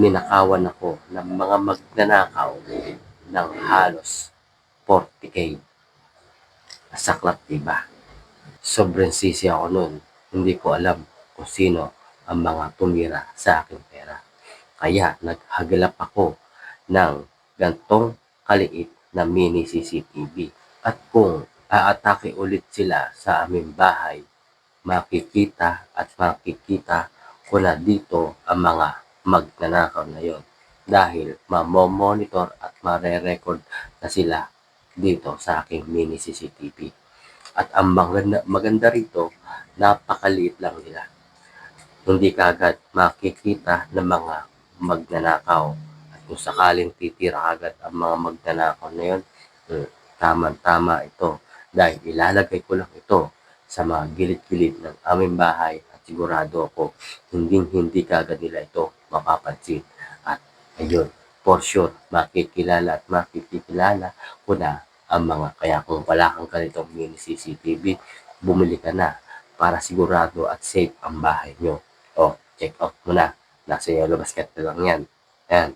ninakawan ako ng mga magnanakaw ng halos 40K. Saklap, diba? Sobrang sisi ako nun. Hindi ko alam kung sino ang mga tumira sa aking pera. Kaya naghagalap ako ng gantong kaliit na mini CCTV. At kung aatake ulit sila sa aming bahay, makikita at makikita ko na dito ang mga magnanakaw na yon. Dahil mamomonitor at mare-record na sila dito sa aking mini CCTV. At ang maganda rito, napakaliit lang nila. Hindi kaagad makikita ng mga magnanakaw. At kung sakaling titira agad ang mga magnanakaw na yun, tama-tama ito. Dahil ilalagay ko lang ito sa mga gilid-gilid ng aming bahay at sigurado ako hindi kaagad nila ito mapapansin. At ayun, for sure, makikilala at makikilala ko na ang mga, kaya kung wala kang ganitong mini CCTV, bumili ka na para sigurado at safe ang bahay nyo. O, check out mo na. Nasa Yellow Basket na lang yan. Ayan.